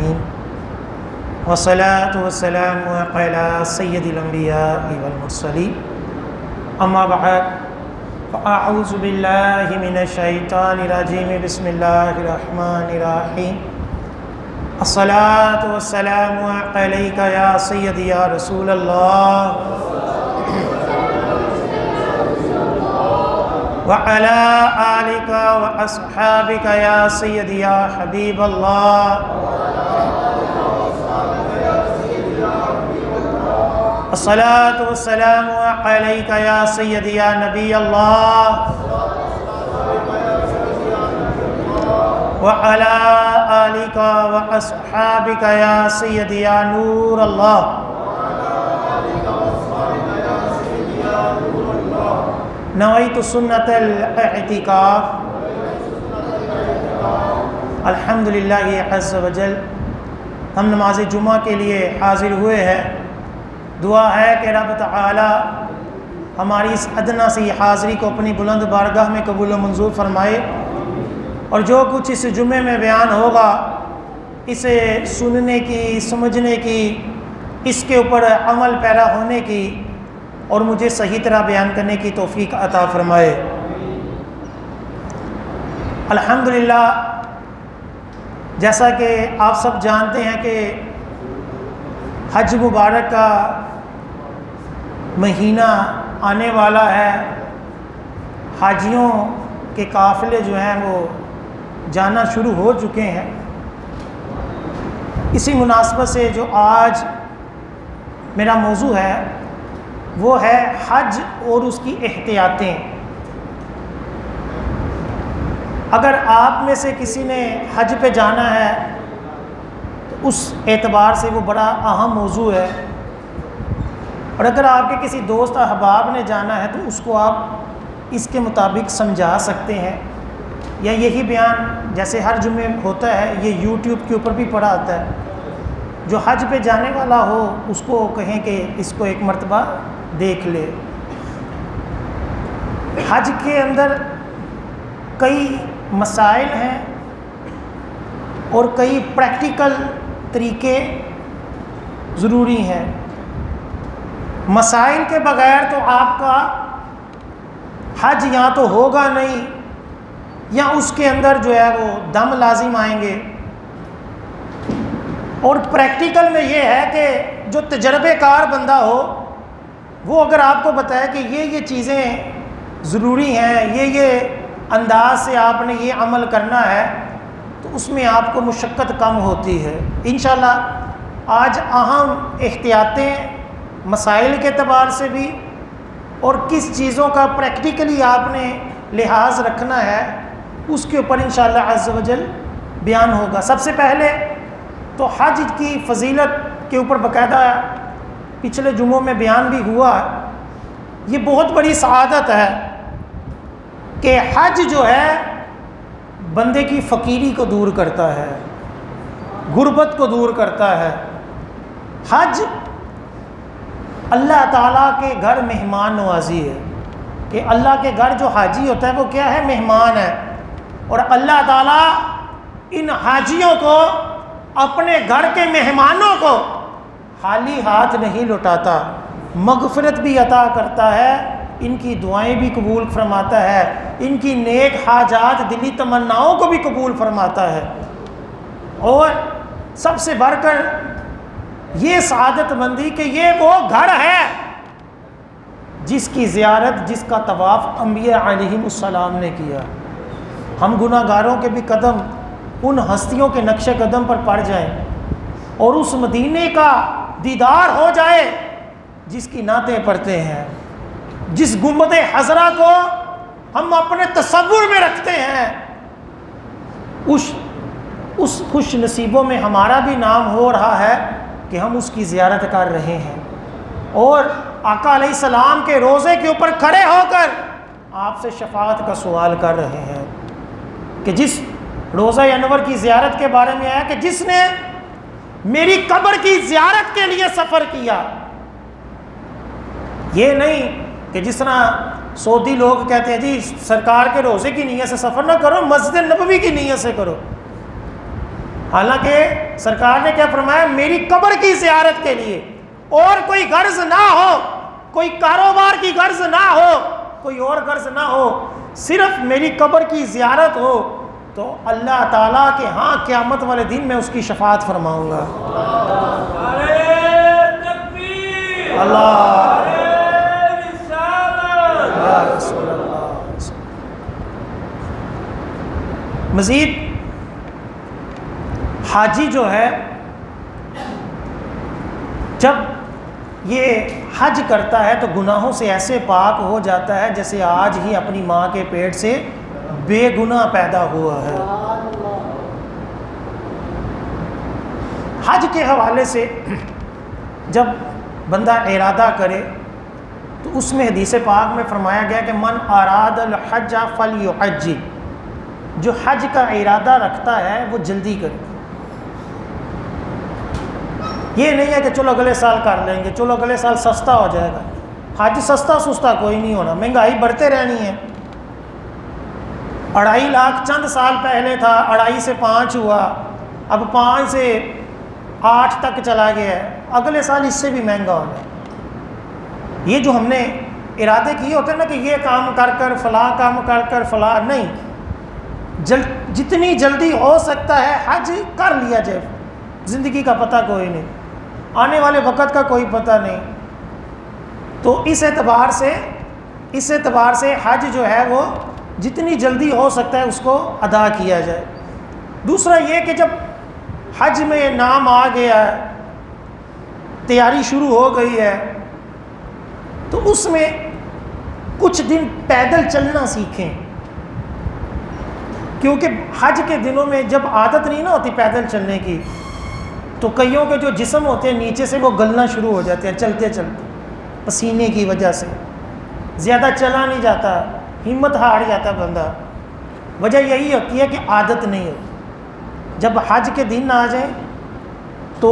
العالمین والصلاة والسلام علی سید الانبیاء والمرسلین اما بعد فاعوذ باللہ من الشیطان الرجیم بسم اللہ الرحمن الرحیم الصلاة والسلام علیک یا سیدی یا رسول اللہ وعلى آلك وأصحابك يا سيدي يا حبيب الله الصلاة والسلام عليك يا سيدي يا نبي الله وعلى آلك وأصحابك يا سيدي يا نور الله نویت سنت الاعتکاف الحمدللہ عز وجل ہم نماز جمعہ کے لیے حاضر ہوئے ہیں۔ دعا ہے کہ رب تعالی ہماری اس ادنا سی حاضری کو اپنی بلند بارگاہ میں قبول و منظور فرمائے، اور جو کچھ اس جمعے میں بیان ہوگا اسے سننے کی، سمجھنے کی، اس کے اوپر عمل پیرا ہونے کی اور مجھے صحیح طرح بیان کرنے کی توفیق عطا فرمائے۔ الحمدللہ جیسا کہ آپ سب جانتے ہیں کہ حج مبارک کا مہینہ آنے والا ہے، حاجیوں کے قافلے جو ہیں وہ جانا شروع ہو چکے ہیں۔ اسی مناسبت سے جو آج میرا موضوع ہے وہ ہے حج اور اس کی احتیاطیں۔ اگر آپ میں سے کسی نے حج پہ جانا ہے تو اس اعتبار سے وہ بڑا اہم موضوع ہے، اور اگر آپ کے کسی دوست احباب نے جانا ہے تو اس کو آپ اس کے مطابق سمجھا سکتے ہیں، یا یہی بیان جیسے ہر جمعے ہوتا ہے یہ یوٹیوب کے اوپر بھی پڑا آتا ہے۔ جو حج پہ جانے والا ہو اس کو کہیں کہ اس کو ایک مرتبہ دیکھ لے۔ حج کے اندر کئی مسائل ہیں اور کئی پریکٹیکل طریقے ضروری ہیں۔ مسائل کے بغیر تو آپ کا حج یا تو ہوگا نہیں، یا اس کے اندر جو ہے وہ دم لازم آئیں گے۔ اور پریکٹیکل میں یہ ہے کہ جو تجربے کار بندہ ہو وہ اگر آپ کو بتائے کہ یہ چیزیں ضروری ہیں، یہ انداز سے آپ نے یہ عمل کرنا ہے، تو اس میں آپ کو مشقت کم ہوتی ہے۔ انشاءاللہ آج اہم احتیاطیں مسائل کے اعتبار سے بھی اور کس چیزوں کا پریکٹیکلی آپ نے لحاظ رکھنا ہے اس کے اوپر انشاءاللہ عز و جل بیان ہوگا۔ سب سے پہلے تو حج کی فضیلت کے اوپر باقاعدہ پچھلے جمعوں میں بیان بھی ہوا۔ یہ بہت بڑی سعادت ہے کہ حج جو ہے بندے کی فقیری کو دور کرتا ہے، غربت کو دور کرتا ہے۔ حج اللہ تعالیٰ کے گھر مہمان نوازی ہے، کہ اللہ کے گھر جو حاجی ہوتا ہے وہ کیا ہے؟ مہمان ہے، اور اللہ تعالیٰ ان حاجیوں کو، اپنے گھر کے مہمانوں کو خالی ہاتھ نہیں لوٹاتا، مغفرت بھی عطا کرتا ہے، ان کی دعائیں بھی قبول فرماتا ہے، ان کی نیک حاجات، دلی تمناؤں کو بھی قبول فرماتا ہے۔ اور سب سے بڑھ کر یہ سعادت مندی کہ یہ وہ گھر ہے جس کی زیارت، جس کا طواف انبیاء علیہم السلام نے کیا۔ ہم گناہ گاروں کے بھی قدم ان ہستیوں کے نقش قدم پر پڑ جائیں اور اس مدینے کا دیدار ہو جائے جس کی نعتیں پڑھتے ہیں، جس گنبد خضرا کو ہم اپنے تصور میں رکھتے ہیں، اس خوش نصیبوں میں ہمارا بھی نام ہو رہا ہے کہ ہم اس کی زیارت کر رہے ہیں، اور آقا علیہ السلام کے روضے کے اوپر کھڑے ہو کر آپ سے شفاعت کا سوال کر رہے ہیں، کہ جس روضہ انور کی زیارت کے بارے میں آیا کہ جس نے میری قبر کی زیارت کے لیے سفر کیا۔ یہ نہیں کہ جس طرح سعودی لوگ کہتے ہیں جی سرکار کے روزے کی نیت سے سفر نہ کرو، مسجد نبوی کی نیت سے کرو۔ حالانکہ سرکار نے کیا فرمایا؟ میری قبر کی زیارت کے لیے، اور کوئی غرض نہ ہو، کوئی کاروبار کی غرض نہ ہو، کوئی اور غرض نہ ہو، صرف میری قبر کی زیارت ہو، تو اللہ تعالیٰ کے ہاں قیامت والے دن میں اس کی شفاعت فرماؤں گا۔ اللہ یا رسول اللہ۔ مزید حاجی جو ہے جب یہ حج کرتا ہے تو گناہوں سے ایسے پاک ہو جاتا ہے جیسے آج ہی اپنی ماں کے پیٹ سے بے گناہ پیدا ہوا ہے۔ حج کے حوالے سے جب بندہ ارادہ کرے تو اس میں حدیث پاک میں فرمایا گیا کہ من اراد الحج فلیحج، جو حج کا ارادہ رکھتا ہے وہ جلدی کرے۔ یہ نہیں ہے کہ چلو اگلے سال کر لیں گے، چلو اگلے سال سستا ہو جائے گا۔ حج سستا سستا کوئی نہیں ہونا، مہنگائی بڑھتے رہنی ہے۔ 2.5 لاکھ چند سال پہلے تھا، 2.5 سے 5 ہوا، اب 5 سے 8 تک چلا گیا ہے، اگلے سال اس سے بھی مہنگا ہونا ہے۔ یہ جو ہم نے ارادے کیے ہوتے ہیں نا کہ یہ کام کر کر فلاں کام کر کر فلاں، نہیں، جتنی جلدی ہو سکتا ہے حج کر لیا جائے۔ زندگی کا پتہ کوئی نہیں، آنے والے وقت کا کوئی پتہ نہیں، تو اس اعتبار سے حج جو ہے وہ جتنی جلدی ہو سکتا ہے اس کو ادا کیا جائے۔ دوسرا یہ کہ جب حج میں نام آ گیا ہے، تیاری شروع ہو گئی ہے، تو اس میں کچھ دن پیدل چلنا سیکھیں، کیونکہ حج کے دنوں میں جب عادت نہیں نہ ہوتی پیدل چلنے کی تو کئیوں کے جو جسم ہوتے ہیں نیچے سے وہ گلنا شروع ہو جاتے ہیں چلتے چلتے، پسینے کی وجہ سے زیادہ چلا نہیں جاتا، ہمت ہار جاتا بندہ۔ وجہ یہی ہوتی ہے کہ عادت نہیں ہوتی۔ جب حج کے دن آ جائیں تو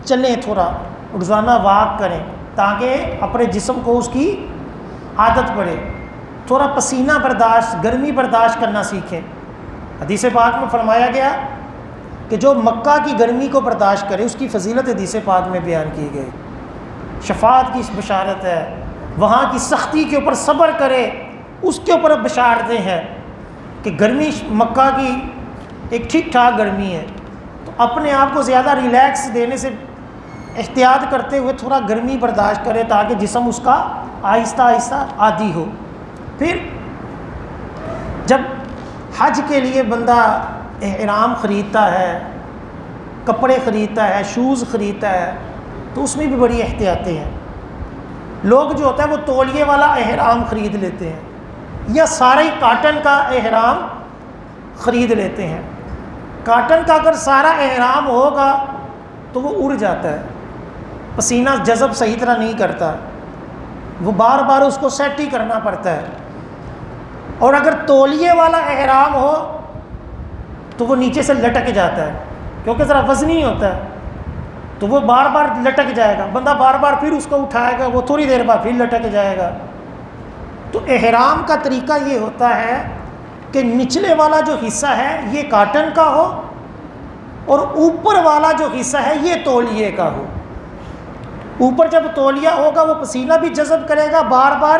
چلیں، تھوڑا روزانہ واک کریں تاکہ اپنے جسم کو اس کی عادت پڑے، تھوڑا پسینہ برداشت، گرمی برداشت کرنا سیکھیں۔ حدیث پاک میں فرمایا گیا کہ جو مکہ کی گرمی کو برداشت کرے اس کی فضیلت حدیث پاک میں بیان کی گئی، شفاعت کی بشارت ہے۔ وہاں کی سختی کے اوپر صبر کرے اس کے اوپر بشارتیں ہیں کہ گرمی مکہ کی ایک ٹھیک ٹھاک گرمی ہے، تو اپنے آپ کو زیادہ ریلیکس دینے سے احتیاط کرتے ہوئے تھوڑا گرمی برداشت کرے تاکہ جسم اس کا آہستہ آہستہ عادی ہو۔ پھر جب حج کے لیے بندہ احرام خریدتا ہے، کپڑے خریدتا ہے، شوز خریدتا ہے، تو اس میں بھی بڑی احتیاطیں ہیں۔ لوگ جو ہوتا ہے وہ تولیے والا احرام خرید لیتے ہیں یا سارا ہی کاٹن کا احرام خرید لیتے ہیں۔ کاٹن کا اگر سارا احرام ہوگا تو وہ اڑ جاتا ہے، پسینہ جذب صحیح طرح نہیں کرتا، وہ بار بار اس کو سیٹ ہی کرنا پڑتا ہے۔ اور اگر تولیے والا احرام ہو تو وہ نیچے سے لٹک جاتا ہے کیونکہ ذرا وزنی ہوتا ہے، تو وہ بار بار لٹک جائے گا، بندہ بار بار پھر اس کو اٹھائے گا، وہ تھوڑی دیر بعد پھر لٹک جائے گا۔ تو احرام کا طریقہ یہ ہوتا ہے کہ نچلے والا جو حصہ ہے یہ کاٹن کا ہو اور اوپر والا جو حصہ ہے یہ تولیے کا ہو۔ اوپر جب تولیہ ہوگا وہ پسینہ بھی جذب کرے گا، بار بار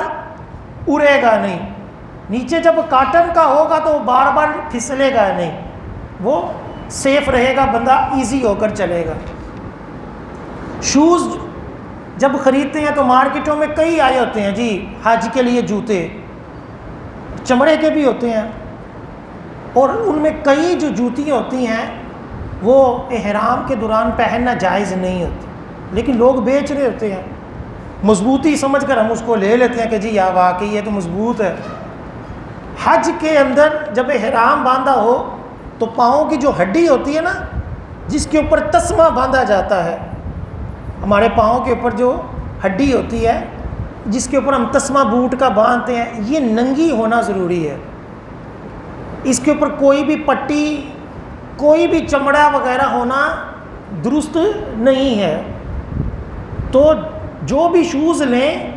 اڑے گا نہیں۔ نیچے جب کاٹن کا ہوگا تو وہ بار بار پھسلے گا نہیں، وہ سیف رہے گا، بندہ ایزی ہو کر چلے گا۔ شوز جب خریدتے ہیں تو مارکیٹوں میں کئی آئے ہوتے ہیں جی حج کے لیے جوتے، چمڑے کے بھی ہوتے ہیں، اور ان میں کئی جو جوتیاں ہوتی ہیں وہ احرام کے دوران پہننا جائز نہیں ہوتی، لیکن لوگ بیچ رہے ہوتے ہیں، مضبوطی سمجھ کر ہم اس کو لے لیتے ہیں کہ جی یا واقعی یہ تو مضبوط ہے۔ حج کے اندر جب احرام باندھا ہو تو پاؤں کی جو ہڈی ہوتی ہے نا، جس کے اوپر تسمہ باندھا جاتا ہے، ہمارے پاؤں کے اوپر جو ہڈی ہوتی ہے جس کے اوپر ہم تسمہ بوٹ کا باندھتے ہیں، یہ ننگی ہونا ضروری ہے۔ اس کے اوپر کوئی بھی پٹی، کوئی بھی چمڑا وغیرہ ہونا درست نہیں ہے۔ تو جو بھی شوز لیں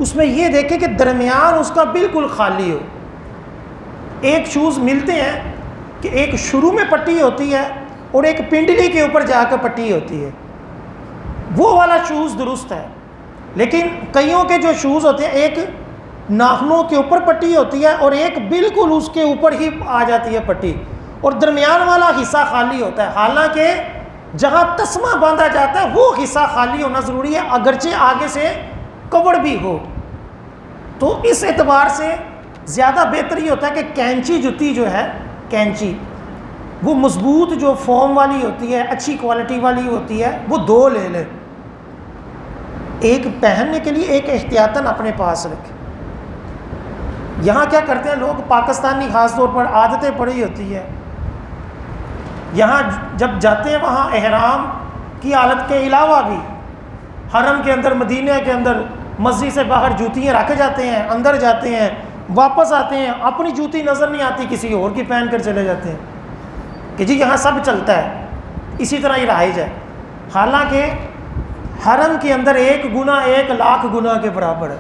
اس میں یہ دیکھیں کہ درمیان اس کا بالکل خالی ہو۔ ایک شوز ملتے ہیں کہ ایک شروع میں پٹی ہوتی ہے اور ایک پنڈلی کے اوپر جا کر پٹی ہوتی ہے، وہ والا شوز درست ہے۔ لیکن کئیوں کے جو شوز ہوتے ہیں ایک ناخنوں کے اوپر پٹی ہوتی ہے اور ایک بالکل اس کے اوپر ہی آ جاتی ہے پٹی، اور درمیان والا حصہ خالی ہوتا ہے، حالانکہ جہاں تسمہ باندھا جاتا ہے وہ حصہ خالی ہونا ضروری ہے، اگرچہ آگے سے کور بھی ہو۔ تو اس اعتبار سے زیادہ بہتر یہ ہوتا ہے کہ کینچی جوتی جو ہے، کینچی وہ مضبوط جو فوم والی ہوتی ہے، اچھی کوالٹی والی ہوتی ہے، وہ 2 لے لے، ایک پہننے کے لیے ایک احتیاطاً اپنے پاس رکھے۔ یہاں کیا کرتے ہیں لوگ، پاکستانی خاص طور پر عادتیں پڑی ہوتی ہے، یہاں جب جاتے ہیں وہاں احرام کی حالت کے علاوہ بھی حرم کے اندر، مدینہ کے اندر مسجد سے باہر جوتیاں رکھے جاتے ہیں، اندر جاتے ہیں، واپس آتے ہیں، اپنی جوتی نظر نہیں آتی، کسی اور کی پہن کر چلے جاتے ہیں کہ جی یہاں سب چلتا ہے، اسی طرح یہ رائج ہے۔ حالانکہ حرم کے اندر 1 گنا 1,00,000 گنا کے برابر ہے،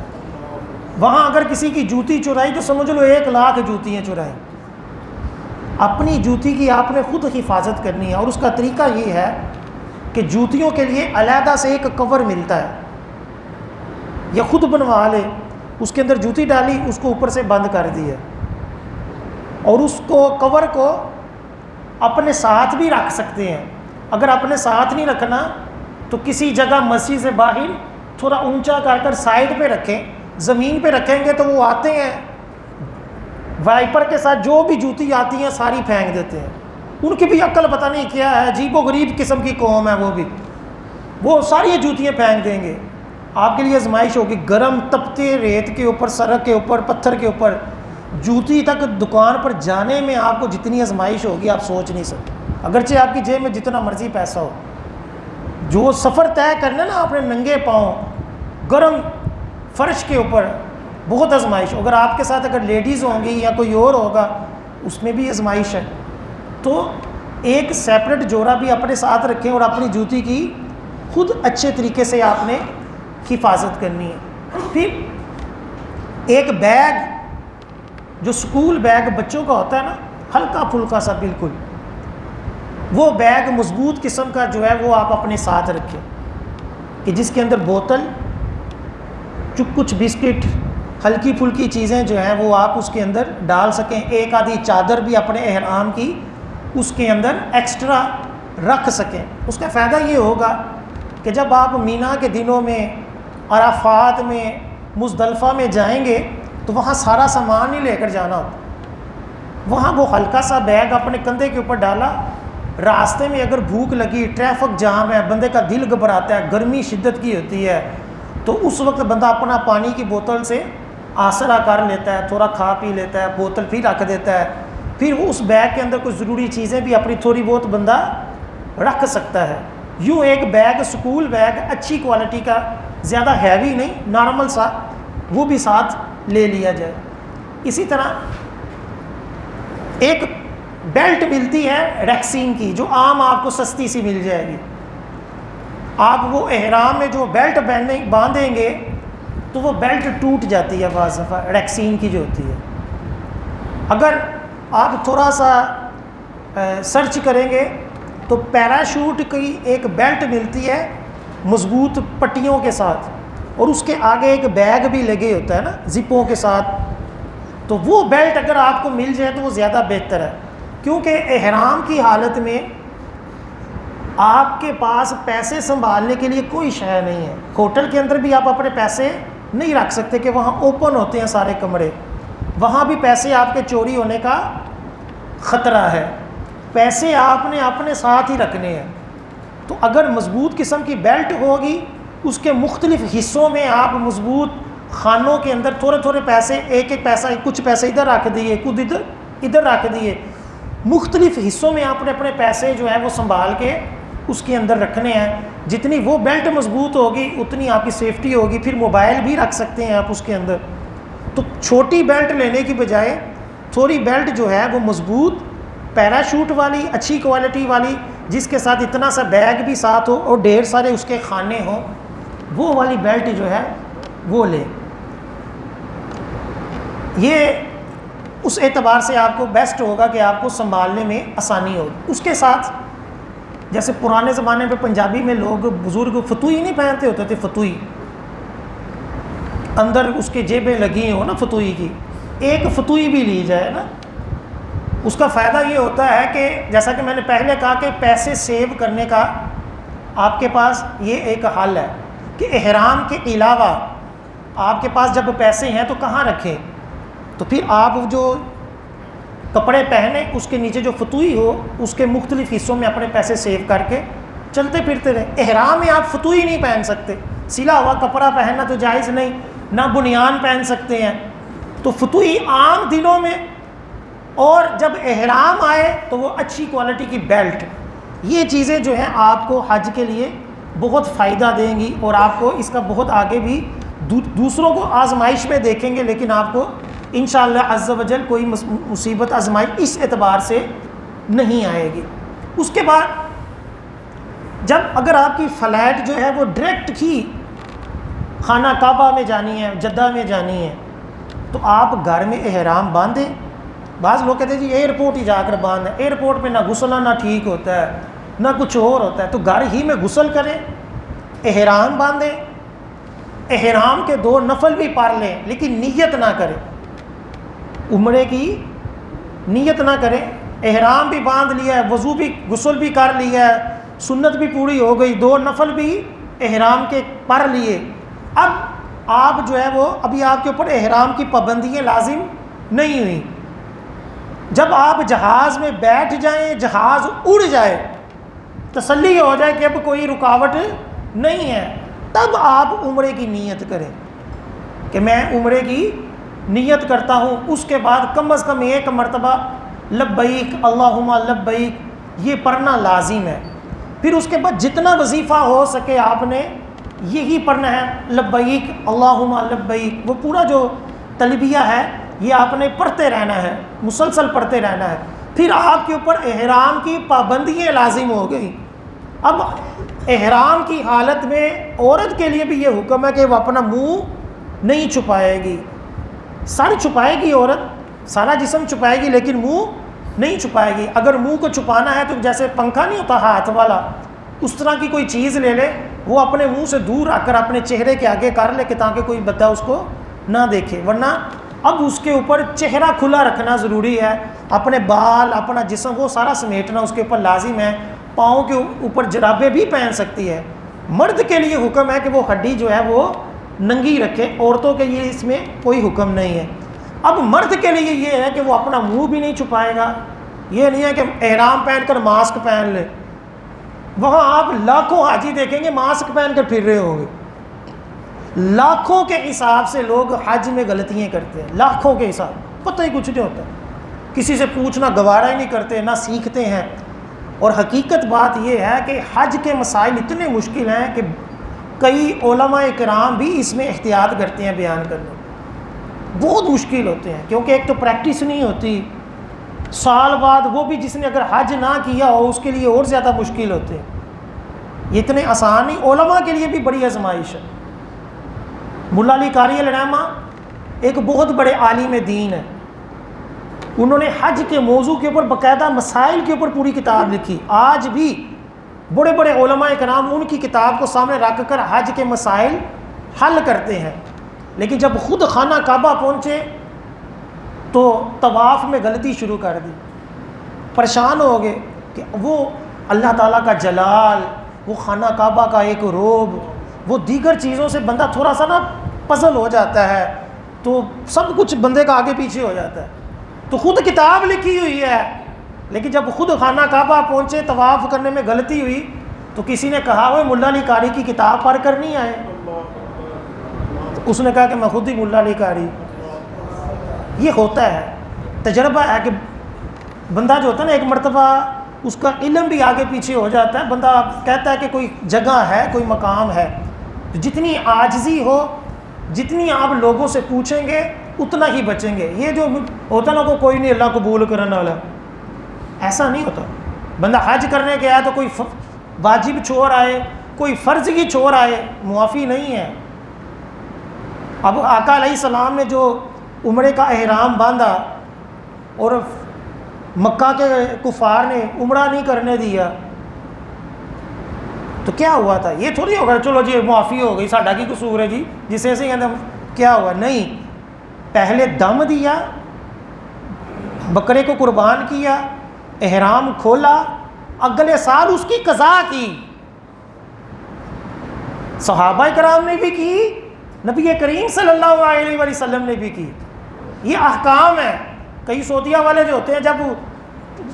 وہاں اگر کسی کی جوتی چرائی تو سمجھ لو 1,00,000 جوتیاں چرائیں۔ اپنی جوتی کی آپ نے خود حفاظت کرنی ہے، اور اس کا طریقہ یہ ہے کہ جوتیوں کے لیے علیحدہ سے ایک کور ملتا ہے، یا خود بنوا لے، اس کے اندر جوتی ڈالی، اس کو اوپر سے بند کر دی ہے، اور اس کو کور کو اپنے ساتھ بھی رکھ سکتے ہیں۔ اگر اپنے ساتھ نہیں رکھنا تو کسی جگہ مسجد سے باہر تھوڑا اونچا کر کر سائڈ پہ رکھیں، زمین پہ رکھیں گے تو وہ آتے ہیں وائپر کے ساتھ جو بھی جوتی آتی ہیں ساری پھینک دیتے ہیں، ان کی بھی عقل پتہ نہیں کیا ہے، عجیب و غریب قسم کی قوم ہے، وہ ساری جوتیاں پھینک دیں گے۔ آپ کے لیے آزمائش ہوگی، گرم تپتے ریت کے اوپر، سڑک کے اوپر، پتھر کے اوپر جوتی تک دکان پر جانے میں آپ کو جتنی آزمائش ہوگی آپ سوچ نہیں سکتے، اگرچہ آپ کی جیب میں جتنا مرضی پیسہ ہو۔ جو سفر طے کرنا نا اپنے ننگے پاؤں گرم فرش کے اوپر، بہت آزمائش، اگر آپ کے ساتھ اگر لیڈیز ہوں گی یا کوئی اور ہوگا اس میں بھی آزمائش ہے۔ تو ایک سیپریٹ جوڑا بھی اپنے ساتھ رکھیں، اور اپنی جوتی کی خود اچھے طریقے سے آپ نے حفاظت کرنی ہے۔ پھر ایک بیگ جو سکول بیگ بچوں کا ہوتا ہے نا، ہلکا پھلکا سا بالکل، وہ بیگ مضبوط قسم کا جو ہے وہ آپ اپنے ساتھ رکھیں، کہ جس کے اندر بوتل، کچھ بسکٹ، ہلکی پھلکی چیزیں جو ہیں وہ آپ اس کے اندر ڈال سکیں۔ ایک آدھی چادر بھی اپنے احرام کی اس کے اندر ایکسٹرا رکھ سکیں۔ اس کا فائدہ یہ ہوگا کہ جب آپ مینا کے دنوں میں، عرفات میں، مزدلفہ میں جائیں گے تو وہاں سارا سامان نہیں لے کر جانا ہوتا، وہاں وہ ہلکا سا بیگ اپنے کندھے کے اوپر ڈالا، راستے میں اگر بھوک لگی، ٹریفک جام ہے، بندے کا دل گھبراتا ہے، گرمی شدت کی ہوتی ہے، تو اس وقت بندہ اپنا پانی کی بوتل سے آسرا کر لیتا ہے، تھوڑا کھا پی لیتا ہے، بوتل پھر رکھ دیتا ہے، پھر وہ اس بیگ کے اندر کچھ ضروری چیزیں بھی اپنی تھوڑی بہت بندہ رکھ سکتا ہے۔ یوں ایک بیگ، سکول بیگ اچھی کوالٹی کا، زیادہ ہیوی نہیں، نارمل سا، وہ بھی ساتھ لے لیا جائے۔ اسی طرح ایک بیلٹ ملتی ہے ریکسین کی، جو عام آپ کو سستی سی مل جائے گی، آپ وہ احرام میں جو بیلٹ باندھیں گے تو وہ بیلٹ ٹوٹ جاتی ہے بعض دفعہ، ریکسین کی جو ہوتی ہے۔ اگر آپ تھوڑا سا سرچ کریں گے تو پیراشوٹ کی ایک بیلٹ ملتی ہے مضبوط پٹیوں کے ساتھ، اور اس کے آگے ایک بیگ بھی لگے ہوتا ہے نا زپوں کے ساتھ، تو وہ بیلٹ اگر آپ کو مل جائے تو وہ زیادہ بہتر ہے، کیونکہ احرام کی حالت میں آپ کے پاس پیسے سنبھالنے کے لیے کوئی شے نہیں ہے۔ ہوٹل کے اندر بھی آپ اپنے پیسے نہیں رکھ سکتے کہ وہاں اوپن ہوتے ہیں سارے کمرے، وہاں بھی پیسے آپ کے چوری ہونے کا خطرہ ہے، پیسے آپ نے اپنے ساتھ ہی رکھنے ہیں۔ تو اگر مضبوط قسم کی بیلٹ ہوگی، اس کے مختلف حصوں میں آپ مضبوط خانوں کے اندر تھوڑے تھوڑے پیسے، ایک ایک پیسہ، کچھ پیسے ادھر رکھ دیے، کچھ ادھر رکھ دیے، مختلف حصوں میں آپ نے اپنے پیسے جو ہے وہ سنبھال کے اس کے اندر رکھنے ہیں۔ جتنی وہ بیلٹ مضبوط ہوگی اتنی آپ کی سیفٹی ہوگی۔ پھر موبائل بھی رکھ سکتے ہیں آپ اس کے اندر۔ تو چھوٹی بیلٹ لینے کی بجائے تھوڑی بیلٹ جو ہے وہ مضبوط پیراشوٹ والی، اچھی کوالٹی والی، جس کے ساتھ اتنا سا بیگ بھی ساتھ ہو اور ڈھیر سارے اس کے خانے ہوں، وہ والی بیلٹ جو ہے وہ لیں۔ یہ اس اعتبار سے آپ کو بیسٹ ہوگا کہ آپ کو سنبھالنے میں آسانی ہوگی۔ اس کے ساتھ جیسے پرانے زمانے میں پنجابی میں لوگ بزرگ فتوئی نہیں پہنتے ہوتے تھے، فتوئی اندر اس کے جیبیں لگی ہوں نا فتوئی کی، ایک فتوئی بھی لی جائے نا، اس کا فائدہ یہ ہوتا ہے کہ جیسا کہ میں نے پہلے کہا کہ پیسے سیو کرنے کا آپ کے پاس یہ ایک حل ہے کہ احرام کے علاوہ آپ کے پاس جب پیسے ہیں تو کہاں رکھیں، تو پھر آپ جو کپڑے پہنے اس کے نیچے جو فتوئی ہو اس کے مختلف حصوں میں اپنے پیسے سیو کر کے چلتے پھرتے رہیں۔ احرام میں آپ فتوئی نہیں پہن سکتے، سلا ہوا کپڑا پہننا تو جائز نہیں، نہ بنیان پہن سکتے ہیں، تو فتوئی عام دنوں میں، اور جب احرام آئے تو وہ اچھی کوالٹی کی بیلٹ، یہ چیزیں جو ہیں آپ کو حج کے لیے بہت فائدہ دیں گی، اور آپ کو اس کا بہت آگے بھی دوسروں کو آزمائش میں دیکھیں گے، لیکن آپ کو انشاءاللہ عز و جل کوئی مصیبت آزمائش اس اعتبار سے نہیں آئے گی۔ اس کے بعد جب اگر آپ کی فلائٹ جو ہے وہ ڈائریکٹ ہی خانہ کعبہ میں جانی ہے، جدہ میں جانی ہے، تو آپ گھر میں احرام باندھیں۔ بعض لوگ کہتے ہیں جی ایئرپورٹ ہی جا کر باندھیں، ایئرپورٹ پہ نہ غسل آنا ٹھیک ہوتا ہے نہ کچھ اور ہوتا ہے، تو گھر ہی میں غسل کریں، احرام باندھیں، احرام کے 2 نفل بھی پڑھ لیں، لیکن نیت نہ کریں، عمرے کی نیت نہ کریں، احرام بھی باندھ لیا ہے، وضو بھی غسل بھی کر لیا ہے، سنت بھی پوری ہو گئی، 2 نفل بھی احرام کے پڑھ لیے، اب آپ جو ہے وہ ابھی آپ کے اوپر احرام کی پابندیاں لازم نہیں ہوئی۔ جب آپ جہاز میں بیٹھ جائیں، جہاز اڑ جائے، تسلی ہو جائے کہ اب کوئی رکاوٹ نہیں ہے، تب آپ عمرے کی نیت کریں کہ میں عمرے کی نیت کرتا ہوں۔ اس کے بعد کم از کم 1 مرتبہ لبیک اللہم لبیک یہ پڑھنا لازم ہے۔ پھر اس کے بعد جتنا وظیفہ ہو سکے آپ نے یہی پڑھنا ہے، لبیک اللہم لبیک، وہ پورا جو تلبیہ ہے یہ آپ نے پڑھتے رہنا ہے، مسلسل پڑھتے رہنا ہے۔ پھر آپ کے اوپر احرام کی پابندیاں لازم ہو گئی۔ اب احرام کی حالت میں عورت کے لیے بھی یہ حکم ہے کہ وہ اپنا منہ نہیں چھپائے گی، سر چھپائے گی، عورت سارا جسم چھپائے گی لیکن منہ نہیں چھپائے گی۔ اگر منہ کو چھپانا ہے تو جیسے پنکھا نہیں ہوتا ہاتھ والا، اس طرح کی کوئی چیز لے لے، وہ اپنے منہ سے دور آ کر اپنے چہرے کے آگے کر لے کہ تاکہ کوئی بندہ اس کو نہ دیکھے، ورنہ اب اس کے اوپر چہرہ کھلا رکھنا ضروری ہے، اپنے بال اپنا جسم وہ سارا سمیٹنا اس کے اوپر لازم ہے۔ پاؤں کے اوپر جرابیں بھی پہن سکتی ہے۔ مرد کے لیے حکم ہے کہ وہ ہڈی جو ہے وہ ننگی رکھے، عورتوں کے لیے اس میں کوئی حکم نہیں ہے۔ اب مرد کے لیے یہ ہے کہ وہ اپنا منہ بھی نہیں چھپائے گا، یہ نہیں ہے کہ احرام پہن کر ماسک پہن لے، وہاں آپ لاکھوں حاجی دیکھیں گے ماسک پہن کر پھر رہے ہوں گے، لاکھوں کے حساب سے لوگ حج میں غلطیاں کرتے ہیں، لاکھوں کے حساب، پتہ ہی کچھ نہیں ہوتا، کسی سے پوچھنا گوارا ہی نہیں کرتے، نہ سیکھتے ہیں۔ اور حقیقت بات یہ ہے کہ حج کے مسائل اتنے مشکل ہیں کہ کئی علماء کرام بھی اس میں احتیاط کرتے ہیں بیان کرنے، بہت مشکل ہوتے ہیں، کیونکہ ایک تو پریکٹس نہیں ہوتی، سال بعد وہ بھی جس نے اگر حج نہ کیا ہو اس کے لیے اور زیادہ مشکل ہوتے ہیں، یہ اتنے آسان نہیں، علماء کے لیے بھی بڑی آزمائش ہے۔ ملا علی قاری الرحمہ ایک بہت بڑے عالم دین ہے، انہوں نے حج کے موضوع کے اوپر باقاعدہ مسائل کے اوپر پوری کتاب لکھی، آج بھی بڑے بڑے علماء کرام ان کی کتاب کو سامنے رکھ کر حج کے مسائل حل کرتے ہیں، لیکن جب خود خانہ کعبہ پہنچے تو طواف میں غلطی شروع کر دی، پریشان ہو گئے کہ وہ اللہ تعالیٰ کا جلال، وہ خانہ کعبہ کا ایک روب، وہ دیگر چیزوں سے بندہ تھوڑا سا نا پزل ہو جاتا ہے، تو سب کچھ بندے کا آگے پیچھے ہو جاتا ہے، تو خود کتاب لکھی ہوئی ہے، لیکن جب خود خانہ کعبہ پہنچے طواف کرنے میں غلطی ہوئی تو کسی نے کہا وہ ملا علی قاری کی کتاب پڑھ کر نہیں آئے، تو اس نے کہا کہ میں خود ہی ملا علی قاری۔ یہ ہوتا ہے، تجربہ ہے کہ بندہ جو ہوتا ہے نا ایک مرتبہ اس کا علم بھی آگے پیچھے ہو جاتا ہے، بندہ کہتا ہے کہ کوئی جگہ ہے، کوئی مقام ہے، جتنی عاجزی ہو، جتنی آپ لوگوں سے پوچھیں گے اتنا ہی بچیں گے۔ یہ جو ہوتا نا کہ کوئی نہیں اللہ قبول کرنے والا، ایسا نہیں ہوتا۔ بندہ حج کرنے کے آئے تو کوئی واجب چھوڑ آئے، کوئی فرض کی چھوڑ آئے، معافی نہیں ہے۔ اب آقا علیہ السلام نے جو عمرے کا احرام باندھا اور مکہ کے کفار نے عمرہ نہیں کرنے دیا، تو کیا ہوا تھا؟ یہ تھوڑی ہوگا چلو جی معافی ہو گئی ساڈا کی قصور ہے جی جسے ایسے کہتے کیا ہوا، نہیں، پہلے دم دیا، بکرے کو قربان کیا، احرام کھولا، اگلے سال اس کی قضا کی، صحابہ کرام نے بھی کی، نبی کریم صلی اللہ علیہ وسلم نے بھی کی۔ یہ احکام ہے۔ کئی سعودیہ والے جو ہوتے ہیں جب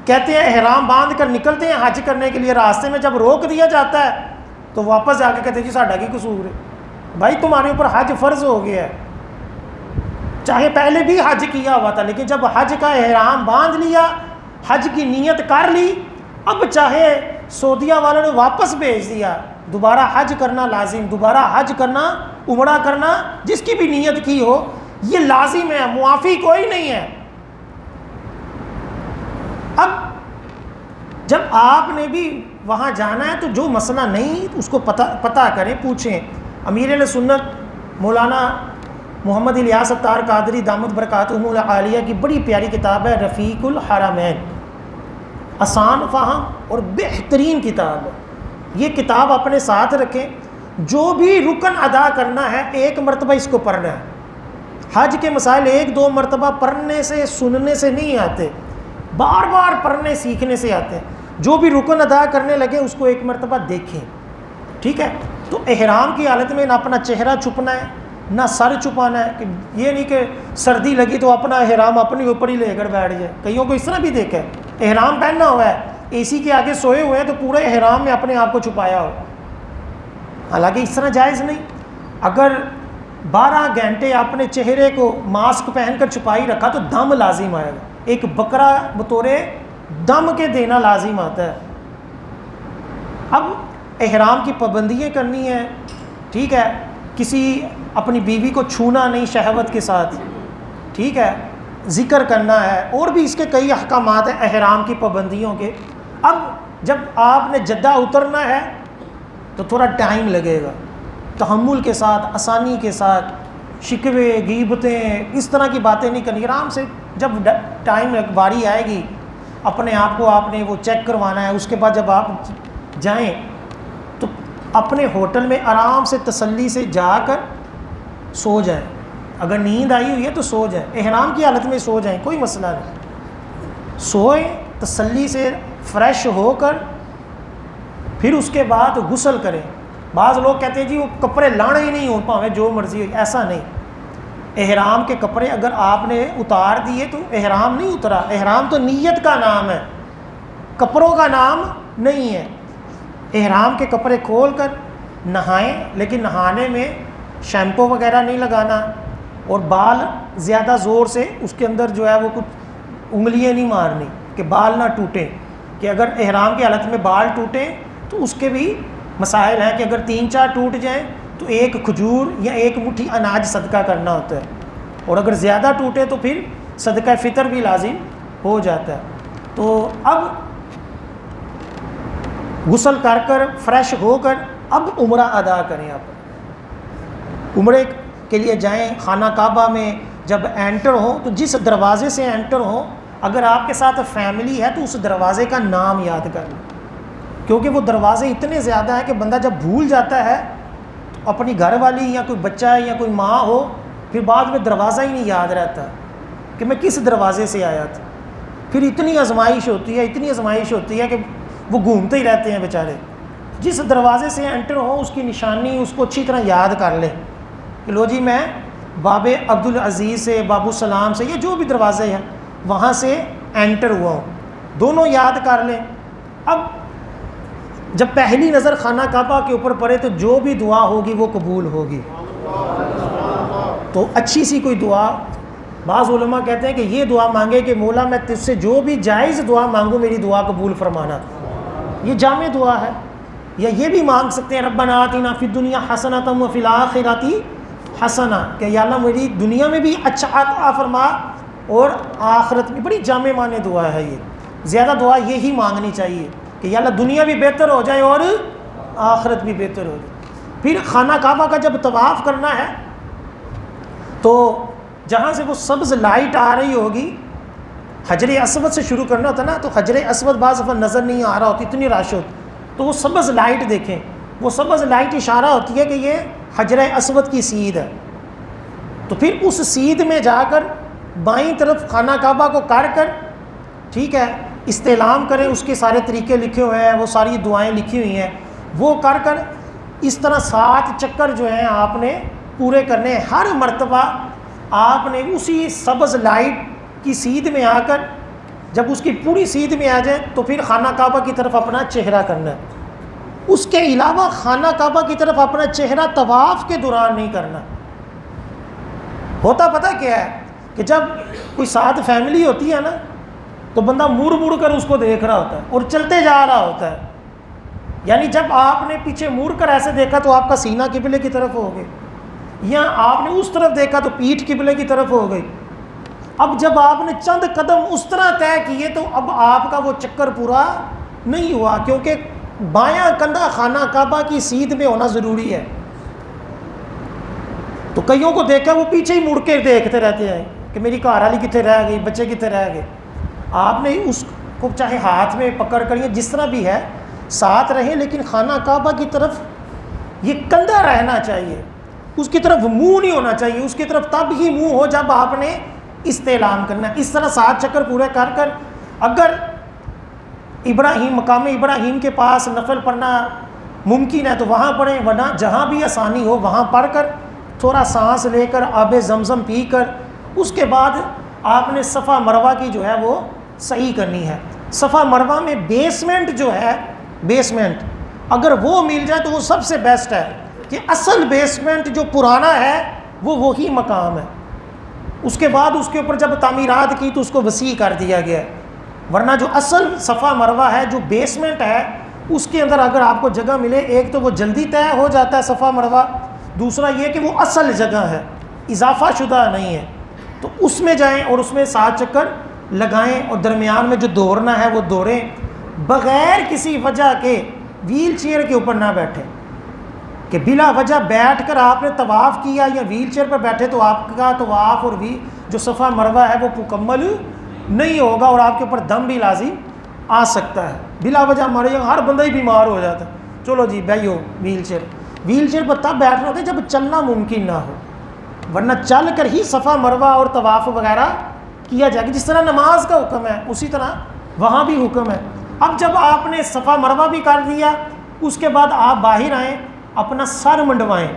کہتے ہیں احرام باندھ کر نکلتے ہیں حج کرنے کے لیے، راستے میں جب روک دیا جاتا ہے تو واپس جا کے کہتے ہیں جی ساڈا کی قصور ہے، بھائی تمہارے اوپر حج فرض ہو گیا ہے، چاہے پہلے بھی حج کیا ہوا تھا لیکن جب حج کا احرام باندھ لیا، حج کی نیت کر لی، اب چاہے سعودیہ والوں نے واپس بھیج دیا، دوبارہ حج کرنا لازم، دوبارہ حج کرنا، عمرہ کرنا، جس کی بھی نیت کی ہو یہ لازم ہے، معافی کوئی نہیں ہے۔ اب جب آپ نے بھی وہاں جانا ہے تو جو مسئلہ نہیں اس کو پتہ کریں، پوچھیں۔ امیر اہل سنت مولانا محمد الیاس اتار قادری دامت برکاتہم العالیہ کی بڑی پیاری کتاب ہے رفیق الحرمین، آسان فہم اور بہترین کتاب ہے۔ یہ کتاب اپنے ساتھ رکھیں، جو بھی رکن ادا کرنا ہے ایک مرتبہ اس کو پڑھنا ہے۔ حج کے مسائل ایک دو مرتبہ پڑھنے سے سننے سے نہیں آتے، بار بار پڑھنے سیکھنے سے آتے ہیں۔ جو بھی رکن ادا کرنے لگے اس کو ایک مرتبہ دیکھیں، ٹھیک ہے؟ تو احرام کی حالت میں نہ اپنا چہرہ چھپنا ہے نہ سر چھپانا ہے، کہ یہ نہیں کہ سردی لگی تو اپنا احرام اپنے اوپر ہی لے کر بیٹھ جائے۔ کئیوں کو اس طرح بھی دیکھا ہے، احرام پہننا ہوا ہے، اے سی کے آگے سوئے ہوئے ہیں تو پورے احرام میں اپنے آپ کو چھپایا ہو، حالانکہ اس طرح جائز نہیں۔ اگر 12 گھنٹے اپنے چہرے کو ماسک پہن کر چھپائی رکھا تو دم لازم آئے گا، ایک بکرا بطور دم کے دینا لازم آتا ہے۔ اب احرام کی پابندیاں کرنی ہے، ٹھیک ہے، کسی اپنی بیوی کو چھونا نہیں شہوت کے ساتھ، ٹھیک ہے، ذکر کرنا ہے، اور بھی اس کے کئی احکامات ہیں احرام کی پابندیوں کے۔ اب جب آپ نے جدہ اترنا ہے تو تھوڑا ٹائم لگے گا، تحمل کے ساتھ، آسانی کے ساتھ، شکوے غیبتیں اس طرح کی باتیں نہیں کرنی، آرام سے جب ٹائم باری آئے گی اپنے آپ کو آپ نے وہ چیک کروانا ہے۔ اس کے بعد جب آپ جائیں تو اپنے ہوٹل میں آرام سے تسلی سے جا کر سو جائیں، اگر نیند آئی ہوئی ہے تو سو جائیں، احرام کی حالت میں سو جائیں، کوئی مسئلہ نہیں، سوئیں تسلی سے فریش ہو کر، پھر اس کے بعد غسل کریں۔ بعض لوگ کہتے ہیں جی وہ کپڑے لانے ہی نہیں ہو پاویں جو مرضی ہو، ایسا نہیں۔ احرام کے کپڑے اگر آپ نے اتار دیے تو احرام نہیں اترا، احرام تو نیت کا نام ہے، کپڑوں کا نام نہیں ہے۔ احرام کے کپڑے کھول کر نہائیں، لیکن نہانے میں شیمپو وغیرہ نہیں لگانا، اور بال زیادہ زور سے اس کے اندر جو ہے وہ کچھ انگلیاں نہیں مارنی کہ بال نہ ٹوٹیں، کہ اگر احرام کی حالت میں بال ٹوٹیں تو اس کے بھی مسائل ہیں، کہ اگر 3-4 ٹوٹ جائیں تو ایک کھجور یا ایک مٹھی اناج صدقہ کرنا ہوتا ہے، اور اگر زیادہ ٹوٹے تو پھر صدقہ فطر بھی لازم ہو جاتا ہے۔ تو اب غسل کر کر فریش ہو کر اب عمرہ ادا کریں۔ آپ عمرے کے لیے جائیں، خانہ کعبہ میں جب انٹر ہوں تو جس دروازے سے انٹر ہوں، اگر آپ کے ساتھ فیملی ہے تو اس دروازے کا نام یاد کر لیں، کیونکہ وہ دروازے اتنے زیادہ ہیں کہ بندہ جب بھول جاتا ہے تو اپنی گھر والی یا کوئی بچہ ہے یا کوئی ماں ہو، پھر بعد میں دروازہ ہی نہیں یاد رہتا کہ میں کس دروازے سے آیا تھا، پھر اتنی آزمائش ہوتی ہے کہ وہ گھومتے ہی رہتے ہیں بیچارے۔ جس دروازے سے انٹر ہوں اس کی نشانی اس کو اچھی طرح یاد کر لیں کہ لو جی میں باب عبدالعزیز سے، باب السلام سے، یا جو بھی دروازے ہیں وہاں سے انٹر ہوا ہوں، دونوں یاد کر لیں۔ اب جب پہلی نظر خانہ کعبہ کے اوپر پڑے تو جو بھی دعا ہوگی وہ قبول ہوگی، تو اچھی سی کوئی دعا، بعض علماء کہتے ہیں کہ یہ دعا مانگے کہ مولا میں تجھ سے جو بھی جائز دعا مانگوں میری دعا قبول فرمانا، یہ جامع دعا ہے۔ یا یہ بھی مانگ سکتے ہیں ربنا آتنا فی الدنیا حسنۃ وفی الآخرۃ حسنہ، کہ یا اللہ میری دنیا میں بھی اچھا عطا فرما اور آخرت میں، بڑی جامع معنی دعا ہے یہ۔ زیادہ دعا یہی مانگنی چاہیے کہ یا اللہ دنیا بھی بہتر ہو جائے اور آخرت بھی بہتر ہو جائے۔ پھر خانہ کعبہ کا جب طواف کرنا ہے تو جہاں سے وہ سبز لائٹ آ رہی ہوگی، حجر اسود سے شروع کرنا ہوتا ہے نا، تو حجر اسود بعض دفعہ نظر نہیں آ رہا ہوتا، اتنی رش ہوتی، تو وہ سبز لائٹ دیکھیں، وہ سبز لائٹ اشارہ ہوتی ہے کہ یہ حجر اسود کی سیدھ ہے. تو پھر اس سیدھ میں جا کر بائیں طرف خانہ کعبہ کو کر کر ٹھیک ہے استعلام کریں. اس کے سارے طریقے لکھے ہوئے ہیں, وہ ساری دعائیں لکھی ہوئی ہیں, وہ کر کر اس طرح 7 چکر جو ہیں آپ نے پورے کرنے ہیں. ہر مرتبہ آپ نے اسی سبز لائٹ کی سیدھ میں آ کر جب اس کی پوری سیدھ میں آ جائے تو پھر خانہ کعبہ کی طرف اپنا چہرہ کرنا ہے. اس کے علاوہ خانہ کعبہ کی طرف اپنا چہرہ طواف کے دوران نہیں کرنا. ہوتا پتہ کیا ہے کہ جب کوئی ساتھ فیملی ہوتی ہے نا تو بندہ مڑ مڑ کر اس کو دیکھ رہا ہوتا ہے اور چلتے جا رہا ہوتا ہے. یعنی جب آپ نے پیچھے مڑ کر ایسے دیکھا تو آپ کا سینہ قبلے کی طرف ہو گئے, یا آپ نے اس طرف دیکھا تو پیٹھ قبلے کی طرف ہو گئی. اب جب آپ نے چند قدم اس طرح طے کیے تو اب آپ کا وہ چکر پورا نہیں ہوا, کیونکہ بایاں کندھا خانہ کعبہ کی سیدھ میں ہونا ضروری ہے. تو کئیوں کو دیکھا وہ پیچھے ہی مڑ کے دیکھتے رہتے ہیں کہ میری گھر والی کتنے رہ گئی, بچے کتنے رہ گئے. آپ نے اس کو چاہے ہاتھ میں پکڑ کر جس طرح بھی ہے ساتھ رہیں, لیکن خانہ کعبہ کی طرف یہ کندھا رہنا چاہیے, اس کی طرف منہ نہیں ہونا چاہیے. اس کی طرف تب ہی منہ ہو جب آپ نے استعلام کرنا ہے. اس طرح 7 چکر پورے کر کر اگر ابراہیم مقام ابراہیم کے پاس نفل پڑھنا ممکن ہے تو وہاں پڑھیں, ورنہ جہاں بھی آسانی ہو وہاں پڑھ کر تھوڑا سانس لے کر آب زمزم پی کر اس کے بعد آپ نے صفا مروہ کی جو ہے وہ صحیح کرنی ہے. صفا مروہ میں بیسمنٹ جو ہے, بیسمنٹ اگر وہ مل جائے تو وہ سب سے بیسٹ ہے, کہ اصل بیسمنٹ جو پرانا ہے وہ وہی مقام ہے. اس کے بعد اس کے اوپر جب تعمیرات کی تو اس کو وسیع کر دیا گیا ہے, ورنہ جو اصل صفا مروہ ہے جو بیسمنٹ ہے اس کے اندر اگر آپ کو جگہ ملے, ایک تو وہ جلدی طے ہو جاتا ہے صفا مروہ, دوسرا یہ کہ وہ اصل جگہ ہے, اضافہ شدہ نہیں ہے. تو اس میں جائیں اور اس میں 7 چکر لگائیں, اور درمیان میں جو دوڑنا ہے وہ دوڑیں, بغیر کسی وجہ کے ویل چیئر کے اوپر نہ بیٹھیں کہ بلا وجہ بیٹھ کر آپ نے طواف کیا یا ویل چیئر پر بیٹھے تو آپ کا طواف اور جو صفا مروہ ہے وہ مکمل نہیں ہوگا اور آپ کے اوپر دم بھی لازم آ سکتا ہے. بلا وجہ ہمارے یہاں ہر بندہ ہی بیمار ہو جاتا ہے, چلو جی بیٹھو ویل چیئر پر تب بیٹھنا ہوتا ہے جب چلنا ممکن نہ ہو, ورنہ چل کر ہی صفا مروہ اور طواف وغیرہ کیا جائے گا. جس طرح نماز کا حکم ہے اسی طرح وہاں بھی حکم ہے. اب جب آپ نے صفا مروہ بھی کر دیا اس کے بعد آپ باہر آئیں, اپنا سر منڈوائیں,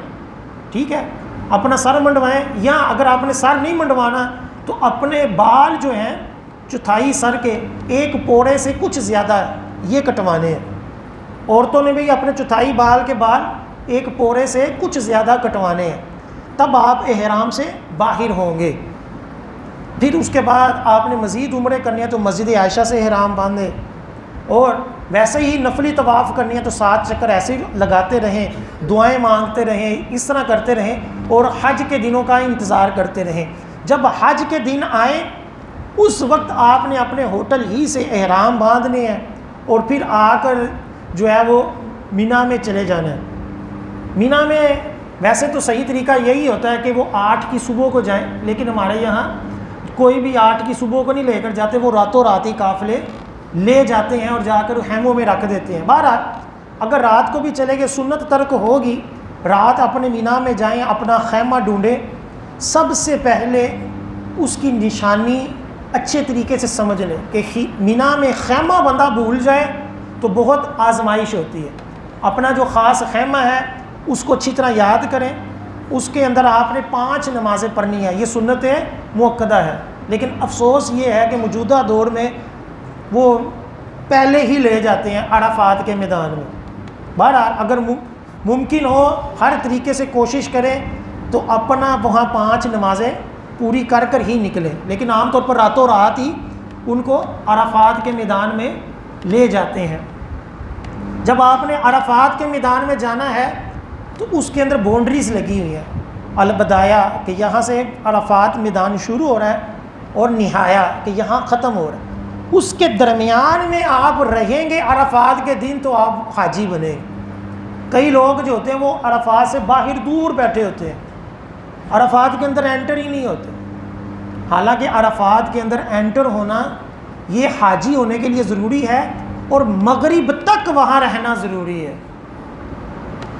ٹھیک ہے, اپنا سر منڈوائیں, یا اگر آپ نے سر نہیں منڈوانا تو اپنے بال جو ہیں چوتھائی سر کے 1 پوڑے سے کچھ زیادہ یہ کٹوانے ہیں. عورتوں نے بھی اپنے چوتھائی بال کے بال 1 پوڑے سے کچھ زیادہ کٹوانے ہیں, تب آپ احرام سے باہر ہوں گے. پھر اس کے بعد آپ نے مزید عمرے کرنی ہے تو مسجد عائشہ سے احرام باندھے, اور ویسے ہی نفلی طواف کرنی ہے تو 7 چکر ایسے لگاتے رہیں, دعائیں مانگتے رہیں, اس طرح کرتے رہیں, اور حج کے دنوں کا انتظار کرتے رہیں. جب حج کے دن آئیں اس وقت آپ نے اپنے ہوٹل ہی سے احرام باندھنے ہیں, اور پھر آ کر جو ہے وہ مینا میں چلے جانا ہے. مینا میں ویسے تو صحیح طریقہ یہی ہوتا ہے کہ وہ 8 کی صبح کو جائیں, لیکن ہمارے یہاں کوئی بھی 8 کی صبح کو نہیں لے کر جاتے, وہ راتوں رات ہی قافلے لے جاتے ہیں اور جا کر خیموں میں رکھ دیتے ہیں. بہرحال اگر رات کو بھی چلے گئے سنت ترک ہوگی, رات اپنے مینا میں جائیں, اپنا خیمہ ڈھونڈیں. سب سے پہلے اس کی نشانی اچھے طریقے سے سمجھ لیں کہ مینا میں خیمہ بندہ بھول جائے تو بہت آزمائش ہوتی ہے. اپنا جو خاص خیمہ ہے اس کو اچھی طرح یاد کریں, اس کے اندر آپ نے 5 نمازیں پڑھنی ہے, یہ سنت مؤکدہ ہے. لیکن افسوس یہ ہے کہ موجودہ دور میں وہ پہلے ہی لے جاتے ہیں عرفات کے میدان میں. بہرحال اگر ممکن ہو ہر طریقے سے کوشش کریں تو اپنا وہاں 5 نمازیں پوری کر کر ہی نکلیں, لیکن عام طور پر راتوں رات ہی ان کو عرفات کے میدان میں لے جاتے ہیں. جب آپ نے عرفات کے میدان میں جانا ہے تو اس کے اندر باؤنڈریز لگی ہوئی ہیں, البدایہ کہ یہاں سے عرفات میدان شروع ہو رہا ہے, اور نہایا کہ یہاں ختم ہو رہا ہے. اس کے درمیان میں آپ رہیں گے عرفات کے دن تو آپ حاجی بنیں گے. کئی لوگ جو ہوتے ہیں وہ عرفات سے باہر دور بیٹھے ہوتے ہیں, عرفات کے اندر انٹر ہی نہیں ہوتے. حالانکہ عرفات کے اندر انٹر ہونا یہ حاجی ہونے کے لیے ضروری ہے, اور مغرب تک وہاں رہنا ضروری ہے.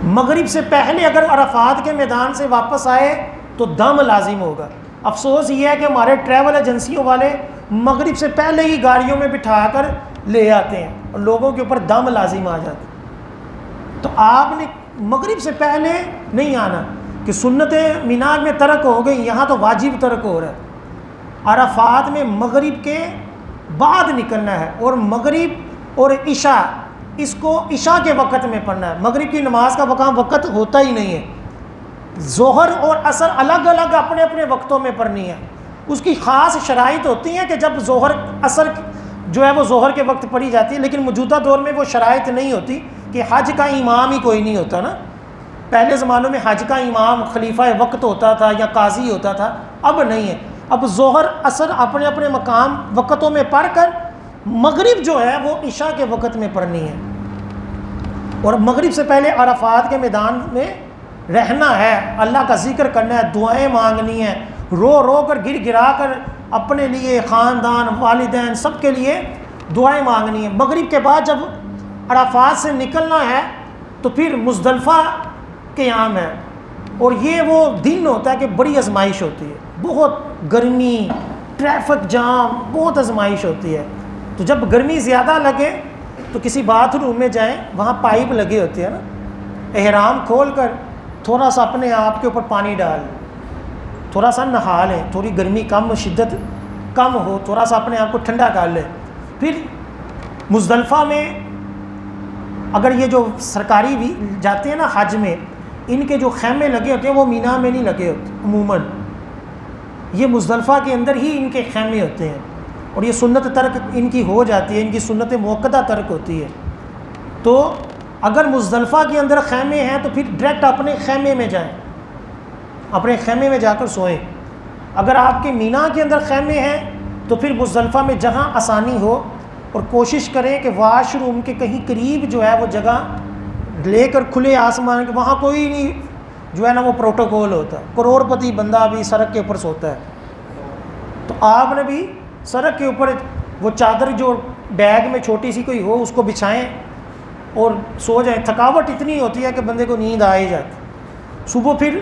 مغرب سے پہلے اگر عرفات کے میدان سے واپس آئے تو دم لازم ہوگا۔ افسوس یہ ہے کہ ہمارے ٹریول ایجنسیوں والے مغرب سے پہلے ہی گاڑیوں میں بٹھا کر لے آتے ہیں اور لوگوں کے اوپر دم لازم آ جاتا ہے۔ تو آپ نے مغرب سے پہلے نہیں آنا کہ سنتیں مینا میں ترک ہو گئی، یہاں تو واجب ترک ہو رہا ہے۔ عرفات میں مغرب کے بعد نکلنا ہے، اور مغرب اور عشاء اس کو عشاء کے وقت میں پڑھنا ہے۔ مغرب کی نماز کا وقت ہوتا ہی نہیں ہے، ظہر اور عصر الگ الگ اپنے اپنے وقتوں میں پڑھنی ہے۔ اس کی خاص شرائط ہوتی ہیں کہ جب ظہر عصر جو ہے وہ ظہر کے وقت پڑھی جاتی ہے، لیکن موجودہ دور میں وہ شرائط نہیں ہوتی کہ حج کا امام ہی کوئی نہیں ہوتا نا۔ پہلے زمانوں میں حج کا امام خلیفہ وقت ہوتا تھا یا قاضی ہوتا تھا، اب نہیں ہے۔ اب ظہر عصر اپنے اپنے مقام وقتوں میں پڑھ کر مغرب جو ہے وہ عشاء کے وقت میں پڑھنی ہے، اور مغرب سے پہلے عرفات کے میدان میں رہنا ہے، اللہ کا ذکر کرنا ہے، دعائیں مانگنی ہیں، رو رو کر گر گرا کر اپنے لیے، خاندان، والدین، سب کے لیے دعائیں مانگنی ہیں۔ مغرب کے بعد جب عرفات سے نکلنا ہے تو پھر مزدلفہ قیام ہے، اور یہ وہ دن ہوتا ہے کہ بڑی آزمائش ہوتی ہے، بہت گرمی، ٹریفک جام، بہت آزمائش ہوتی ہے۔ تو جب گرمی زیادہ لگے تو کسی باتھ روم میں جائیں، وہاں پائپ لگے ہوتے ہیں نا، احرام کھول کر تھوڑا سا اپنے آپ کے اوپر پانی ڈال، تھوڑا سا نہا لیں، تھوڑی گرمی کم، شدت کم ہو، تھوڑا سا اپنے آپ کو ٹھنڈا کر لیں۔ پھر مزدلفہ میں اگر یہ جو سرکاری بھی جاتے ہیں نا حج میں، ان کے جو خیمے لگے ہوتے ہیں وہ مینا میں نہیں لگے ہوتے عموماً، یہ مزدلفہ کے اندر ہی ان کے خیمے ہوتے ہیں، اور یہ سنت ترک ان کی ہو جاتی ہے، ان کی سنت موقدہ ترک ہوتی ہے۔ تو اگر مزدلفہ کے اندر خیمے ہیں تو پھر ڈائریکٹ اپنے خیمے میں جائیں، اپنے خیمے میں جا کر سوئیں۔ اگر آپ کے مینا کے اندر خیمے ہیں تو پھر مزدلفہ میں جہاں آسانی ہو، اور کوشش کریں کہ واش روم کے کہیں قریب جو ہے وہ جگہ لے کر، کھلے آسمان کے، وہاں کوئی نہیں جو ہے نا وہ پروٹوکول ہوتا ہے، کروڑ پتی بندہ بھی سڑک کے اوپر سوتا ہے، تو آپ نے بھی سڑک کے اوپر وہ چادر جو بیگ میں چھوٹی سی کوئی ہو اس کو بچھائیں اور سو جائیں۔ تھکاوٹ اتنی ہوتی ہے کہ بندے کو نیند آ ہی جاتی۔ صبح پھر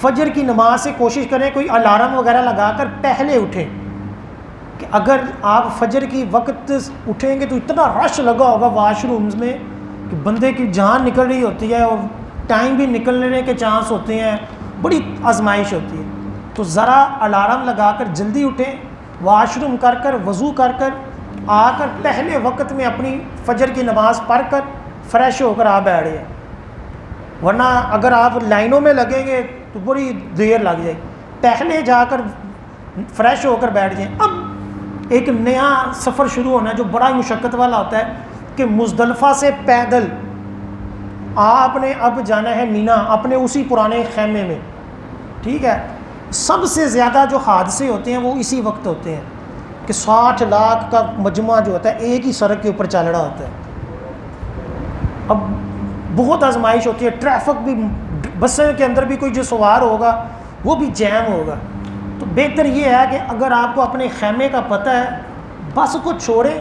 فجر کی نماز سے کوشش کریں کوئی الارم وغیرہ لگا کر پہلے اٹھیں، کہ اگر آپ فجر کی وقت اٹھیں گے تو اتنا رش لگا ہوگا واش رومز میں کہ بندے کی جان نکل رہی ہوتی ہے، اور ٹائم بھی نکلنے کے چانس ہوتے ہیں، بڑی آزمائش ہوتی ہے۔ تو ذرا الارم لگا کر جلدی اٹھیں، واش روم کر کر، وضو کر کر آ کر پہلے وقت میں اپنی فجر کی نماز پڑھ کر فریش ہو کر آپ بیٹھ جائیں، ورنہ اگر آپ لائنوں میں لگیں گے تو بڑی دیر لگ جائے گی۔ پہلے جا کر فریش ہو کر بیٹھ جائیں۔ اب ایک نیا سفر شروع ہونا ہے جو بڑا مشقت والا ہوتا ہے، کہ مزدلفہ سے پیدل آپ نے اب جانا ہے مینا، اپنے اسی پرانے خیمے میں، ٹھیک ہے۔ سب سے زیادہ جو حادثے ہوتے ہیں وہ اسی وقت ہوتے ہیں کہ 60 لاکھ کا مجمع جو ہوتا ہے ایک ہی سڑک کے اوپر چل رہا ہوتا ہے۔ اب بہت آزمائش ہوتی ہے، ٹریفک بھی، بسوں کے اندر بھی کوئی جو سوار ہوگا وہ بھی جیم ہوگا۔ تو بہتر یہ ہے کہ اگر آپ کو اپنے خیمے کا پتہ ہے، بس کو چھوڑیں،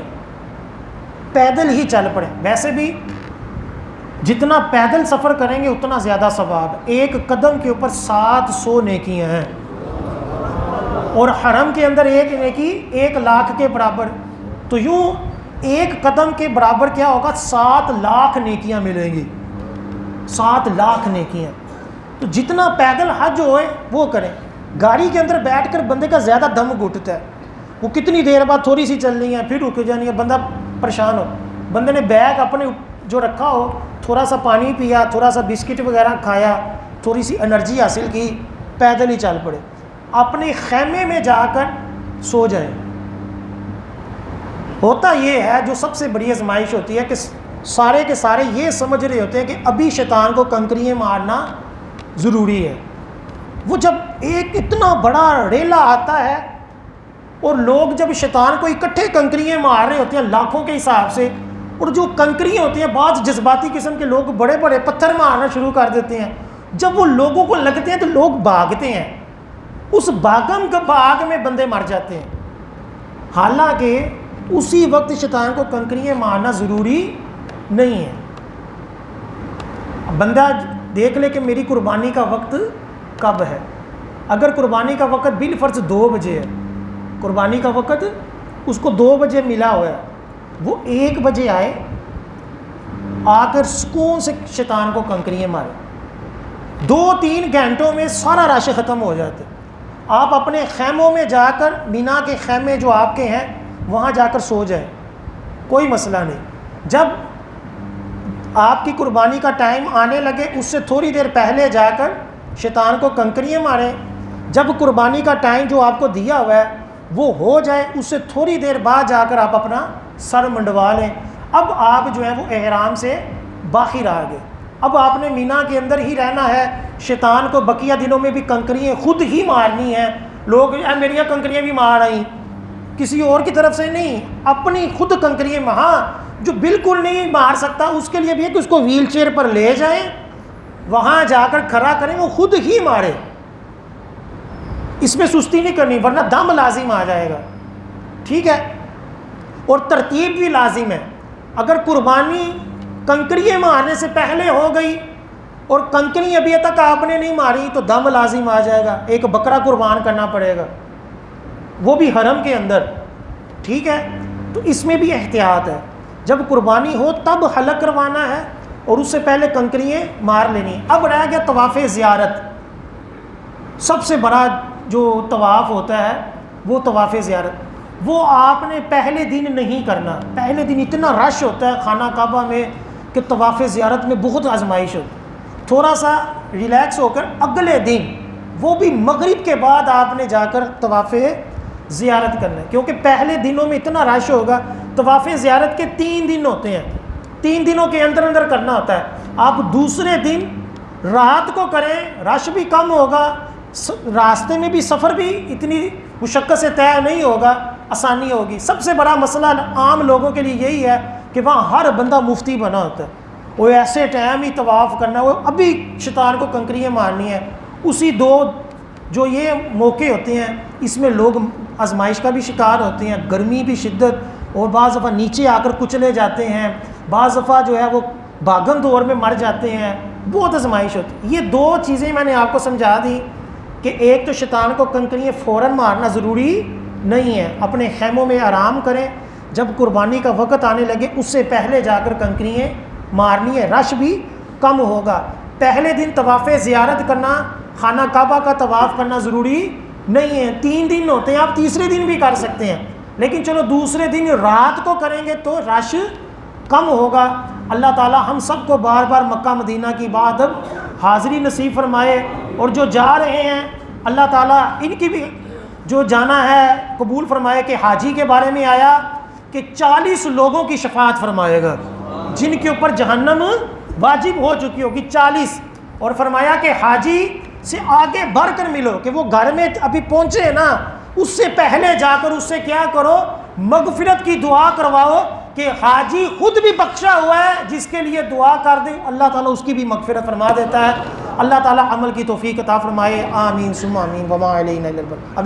پیدل ہی چل پڑیں۔ ویسے بھی جتنا پیدل سفر کریں گے اتنا زیادہ ثواب، ایک قدم کے اوپر 700 نیکیاں ہیں، اور حرم کے اندر ایک نیکی 1 لاکھ کے برابر، تو یوں ایک قدم کے برابر کیا ہوگا، 7 لاکھ نیکیاں ملیں گی، 7 لاکھ نیکیاں۔ تو جتنا پیدل حج ہوئے وہ کریں۔ گاڑی کے اندر بیٹھ کر بندے کا زیادہ دم گھٹتا ہے، وہ کتنی دیر بعد تھوڑی سی چلنی ہے پھر رک جانی ہے، بندہ پریشان ہو۔ بندے نے بیگ اپنے جو رکھا ہو، تھوڑا سا پانی پیا، تھوڑا سا بسکٹ وغیرہ کھایا، تھوڑی سی انرجی حاصل کی، پیدل ہی چل پڑے، اپنے خیمے میں جا کر سو جائیں۔ ہوتا یہ ہے جو سب سے بڑی آزمائش ہوتی ہے کہ سارے کے سارے یہ سمجھ رہے ہوتے ہیں کہ ابھی شیطان کو کنکریاں مارنا ضروری ہے۔ وہ جب ایک اتنا بڑا ریلا آتا ہے اور لوگ جب شیطان کو اکٹھے کنکریاں مار رہے ہوتے ہیں لاکھوں کے حساب سے، اور جو کنکریاں ہوتی ہیں بعض جذباتی قسم کے لوگ بڑے بڑے پتھر مارنا شروع کر دیتے ہیں، جب وہ لوگوں کو لگتے ہیں تو لوگ بھاگتے ہیں، اس باغ میں بندے مر جاتے ہیں، حالانکہ اسی وقت شیطان کو کنکریاں مارنا ضروری نہیں ہے۔ بندہ دیکھ لے کہ میری قربانی کا وقت کب ہے. اگر قربانی کا وقت بالفرض 2 بجے ہے، قربانی کا وقت اس کو 2 بجے ملا ہوا ہے، وہ 1 بجے آئے، آ کر سکون سے شیطان کو کنکریاں مارے. 2-3 گھنٹوں میں سارا رش ختم ہو جاتا ہے. آپ اپنے خیموں میں جا کر، مینا کے خیمے جو آپ کے ہیں وہاں جا کر سو جائیں، کوئی مسئلہ نہیں. جب آپ کی قربانی کا ٹائم آنے لگے اس سے تھوڑی دیر پہلے جا کر شیطان کو کنکریاں ماریں. جب قربانی کا ٹائم جو آپ کو دیا ہوا ہے وہ ہو جائے اس سے تھوڑی دیر بعد جا کر آپ اپنا سر منڈوا لیں. اب آپ جو ہے وہ احرام سے باہر آ گئے. اب آپ نے مینا کے اندر ہی رہنا ہے. شیطان کو بقیہ دنوں میں بھی کنکریاں خود ہی مارنی ہیں. لوگ میری کنکریاں بھی مار رہی، کسی اور کی طرف سے نہیں، اپنی خود کنکریاں. وہاں جو بالکل نہیں مار سکتا اس کے لیے بھی ہے کہ اس کو ویل چیئر پر لے جائیں، وہاں جا کر کھڑا کریں، وہ خود ہی مارے. اس میں سستی نہیں کرنی ورنہ دم لازم آ جائے گا. ٹھیک ہے. اور ترتیب بھی لازم ہے. اگر قربانی کنکریاں مارنے سے پہلے ہو گئی اور کنکری ابھی تک آپ نے نہیں ماری تو دم لازم آ جائے گا، ایک بکرا قربان کرنا پڑے گا، وہ بھی حرم کے اندر. ٹھیک ہے. تو اس میں بھی احتیاط ہے. جب قربانی ہو تب حلق کروانا ہے اور اس سے پہلے کنکریاں مار لینی. اب رہ گیا طواف زیارت. سب سے بڑا جو طواف ہوتا ہے وہ طواف زیارت. وہ آپ نے پہلے دن نہیں کرنا. پہلے دن اتنا رش ہوتا ہے خانہ کعبہ میں کہ طواف زیارت میں بہت آزمائش ہوتی. تھوڑا سا ریلیکس ہو کر اگلے دن، وہ بھی مغرب کے بعد آپ نے جا کر طواف زیارت کرنا ہے، کیونکہ پہلے دنوں میں اتنا رش ہوگا. طواف زیارت کے 3 دن ہوتے ہیں، 3 دنوں کے اندر اندر کرنا ہوتا ہے. آپ دوسرے دن رات کو کریں، رش بھی کم ہوگا، راستے میں بھی سفر بھی اتنی مشقت سے طے نہیں ہوگا، آسانی ہوگی. سب سے بڑا مسئلہ عام لوگوں کے لیے یہی ہے کہ وہاں ہر بندہ مفتی بنا ہوتا ہے، وہ ایسے ٹائم ہی طواف کرنا، وہ ابھی شیطان کو کنکریاں مارنی ہے. اسی 2 جو یہ موقع ہوتے ہیں اس میں لوگ آزمائش کا بھی شکار ہوتے ہیں، گرمی بھی شدت، اور بعض دفعہ نیچے آ کر کچلے جاتے ہیں، بعض دفعہ جو ہے وہ بھاگم دور میں مر جاتے ہیں، بہت آزمائش ہوتی ہے. یہ 2 چیزیں میں نے آپ کو سمجھا دی کہ ایک تو شیطان کو کنکریاں فوراً مارنا ضروری نہیں ہے، اپنے خیموں میں آرام کریں. جب قربانی کا وقت آنے لگے اس سے پہلے جا کر کنکریاں مارنی ہے، رش بھی کم ہوگا. پہلے دن طواف زیارت کرنا، خانہ کعبہ کا طواف کرنا ضروری نہیں ہے. 3 دن ہوتے ہیں، آپ تیسرے دن بھی کر سکتے ہیں، لیکن چلو دوسرے دن رات کو کریں گے تو رش کم ہوگا. اللہ تعالی ہم سب کو بار بار مکہ مدینہ کی بات اب حاضری نصیب فرمائے، اور جو جا رہے ہیں اللہ تعالیٰ ان کی بھی جو جانا ہے قبول فرمائے. کہ حاجی کے بارے میں آیا کہ 40 لوگوں کی شفاعت فرمائے گا جن کے اوپر جہنم واجب ہو چکی ہوگی، 40. اور فرمایا کہ حاجی سے آگے بڑھ کر ملو، کہ وہ گھر میں ابھی پہنچے نا اس سے پہلے جا کر اس سے کیا کرو، مغفرت کی دعا کرواؤ کہ حاجی خود بھی بخشا ہوا ہے، جس کے لیے دعا کر دیں اللہ تعالیٰ اس کی بھی مغفرت فرما دیتا ہے. اللہ تعالیٰ عمل کی توفیق عطا فرمائے. آمین ثم آمین. وما علینا الا البلاغ. ابھی